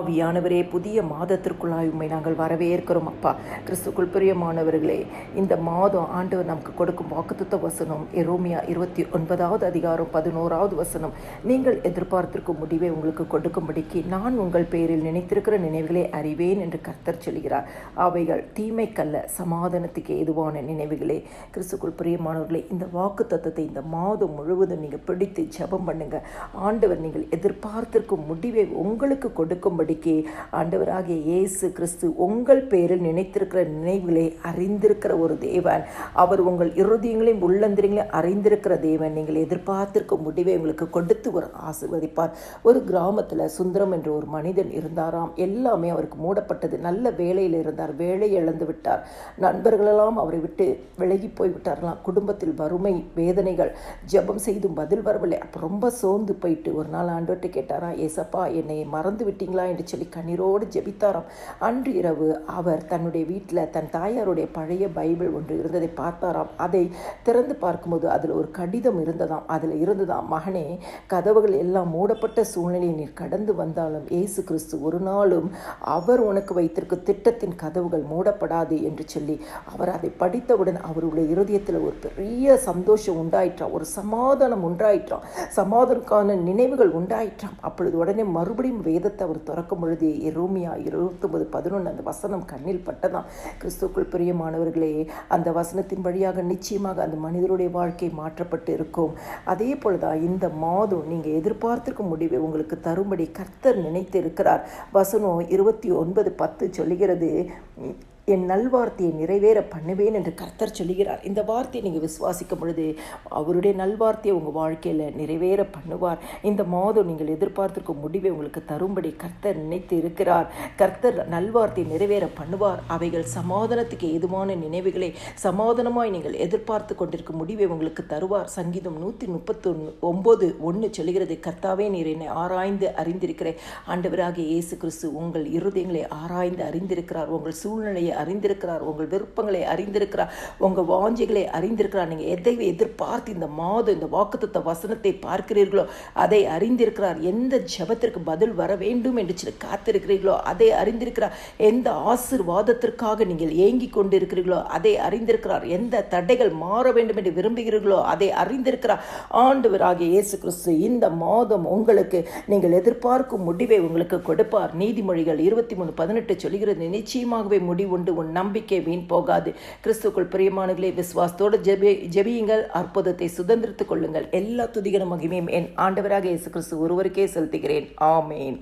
ஆவியானவரே, புதிய மாதத்திற்குள்ளாய் உம்மை நாங்கள் வரவேற்கிறோம் அப்பா. கிறிஸ்துக்குள் பிரியமானவர்களே, இந்த மாதம் ஆண்டவர் நமக்கு கொடுக்கும் வாக்குத்தத்த வசனம் எரோமியா 29வது அதிகாரம் 11வது வசனம். நீங்கள் எதிர்பார்த்திருக்கும் முடிவை உங்களுக்கு கொடுக்கும்படிக்கு நான் உங்கள் பேரில் நினைத்திருக்கிற நினைவுகளை அறிவேன் என்று கர்த்தர் சொல்கிறார். அவைகள் தீமைக்கல்ல, சமாதானத்துக்கு ஏதுவான நினைவுகளே. கிறிஸ்துக்குள் பிரியமானவர்களே, இந்த வாக்குத்தத்தத்தை இந்த மாதம் முழுவதும் நீங்கள் பிடித்து ஜெபம் பண்ணுங்க. ஆண்டவர் நீங்கள் எதிர்பார்த்திருக்கும் முடிவை உங்களுக்கு கொடுக்கும் ஆண்டவராகிய இயேசு கிறிஸ்து உங்கள் பேரில் நினைத்திருக்கிற நினைவுகளை அறிந்திருக்கிற ஒரு தேவன். அவர் உங்கள் இருதயங்களையும் உள்ளந்திரங்களையும் அறிந்திருக்கிற தேவன். நீங்கள் எதிர்பார்த்திருக்கும் முடிவை உங்களுக்கு கொடுத்து ஒரு ஆசீர்வதிப்பார். ஒரு கிராமத்தில் சுந்தரம் என்ற ஒரு மனிதன் இருந்தாராம். எல்லாமே அவருக்கு மூடப்பட்டது. நல்ல வேலையில் இருந்தார், வேலை இழந்து விட்டார். நண்பர்களெல்லாம் அவரை விட்டு விலகி போய் விட்டார்களாம். குடும்பத்தில் வறுமை, வேதனைகள், ஜெபம் செய்தும் பதில் வரவில்லை. அப்போ ரொம்ப சோர்ந்து போயிட்டு ஒரு நாள் ஆண்டவர்கிட்ட கேட்டாரா, ஏசப்பா என்னை மறந்து விட்டீங்களா என்று சொல்லி கண்ணீரோடு ஜெபித்தாராம். அன்று இரவு அவர் தன்னுடைய வீட்டில் தன் தாயாருடைய பழைய பைபிள் ஒன்று இருந்ததை பார்த்தாராம். அதை திறந்து பார்க்கும்போது அதில் ஒரு கடிதம் இருந்ததாம். அதில் இருந்ததாம், மகனே, கதவுகள் எல்லாம் மூடப்பட்ட சூழ்நிலையை நீர் கடந்து வந்தாலும் இயேசு கிறிஸ்து ஒரு நாளும் அவர் உனக்கு வைத்திருக்கும் திட்டத்தின் கதவுகள் மூடப்படாது என்று சொல்லி அவர் அதை படித்தவுடன் அவருடைய இருதயத்தில் ஒரு பெரிய சந்தோஷம் உண்டாயிற்றாம், ஒரு சமாதானம் உண்டாயிற்றாம், சமாதானக்கான நினைவுகள் உண்டாயிற்றாம். அப்பொழுது உடனே மறுபடியும் வேதத்தை அவர் திறக்கும் பொழுது எரோமியா 29:11 அந்த வசனம் கண்ணில் பட்டதாம். கிறிஸ்துக்குள் பிரியமானவர்களே, அந்த வசனத்தின் வழியாக நிச்சயமாக அந்த மனிதருடைய வாழ்க்கை மாற்றப்பட்டு இருக்கும். அதே போலதான் இந்த மாதம் நீங்கள் எதிர்பார்த்திருக்கும் முடிவை உங்களுக்கு தரும்படி கர்த்தர் நினைத்து இருக்கிறார். வசனம் 29:10 சொல்லுகிறது, என் நல்வார்த்தையை நிறைவேற பண்ணுவேன் என்று கர்த்தர் சொல்லுகிறார். இந்த வார்த்தையை நீங்கள் விசுவாசிக்கும் பொழுது அவருடைய நல்வார்த்தையை உங்கள் வாழ்க்கையில் நிறைவேற பண்ணுவார். இந்த மாதம் நீங்கள் எதிர்பார்த்திருக்கும் முடிவை உங்களுக்கு தரும்படி கர்த்தர் நினைத்து இருக்கிறார். கர்த்தர் நல்வார்த்தையை நிறைவேற பண்ணுவார். அவைகள் சமாதானத்துக்கு ஏதுவான நினைவுகளை, சமாதானமாய் நீங்கள் எதிர்பார்த்து கொண்டிருக்கும் முடிவை உங்களுக்கு தருவார். சங்கீதம் 139:1 சொல்லுகிறது, கர்த்தாவே நீர் என்னை ஆராய்ந்து அறிந்திருக்கிறேன். ஆண்டவராகிய இயேசு கிறிஸ்து உங்கள் இருதயங்களை ஆராய்ந்து அறிந்திருக்கிறார். உங்கள் சூழ்நிலையை அறிந்திருக்கிறார், உங்கள் விருப்பங்களை அறிந்திருக்கிறார், உங்கள் வாஞ்சைகளை அறிந்திருக்கிறார். நீங்கள் எதை எதிர்பார்த்து இந்த மாதம் இந்த வாக்குத்தத்த வசனத்தை பார்க்கிறீர்களோ அதை அறிந்திருக்கிறார். எந்த ஜெபத்திற்கு பதில் வர வேண்டும் என்று சொல்லி காத்திருக்கிறீர்களோ அதை அறிந்திருக்கிறார். எந்த ஆசீர்வாதத்திற்காக நீங்கள் ஏங்கி கொண்டிருக்கிறீர்களோ அதை அறிந்திருக்கிறார். எந்த தடைகள் மாற வேண்டும் என்று விரும்புகிறீர்களோ அதை அறிந்திருக்கிறார். ஆண்டவராகிய இயேசு கிறிஸ்து இந்த மாதம் உங்களுக்கு நீங்கள் எதிர்பார்க்கும் முடிவை உங்களுக்கு கொடுப்பார். நீதிமொழிகள் 23:18 சொல்கிறது, நிச்சயமாகவே முடிவு, உன் நம்பிக்கை வீண் போகாது. கிறிஸ்துக்குள் பிரியமானவர்களே, விசுவாசத்தோடு ஜெபியுங்கள், அற்புதத்தை சுதந்திரித்துக் கொள்ளுங்கள். எல்லா துதிகன மகிமையும் என் ஆண்டவராக இயேசு கிறிஸ்து ஒருவருக்கே செலுத்துகிறேன். ஆமேன்.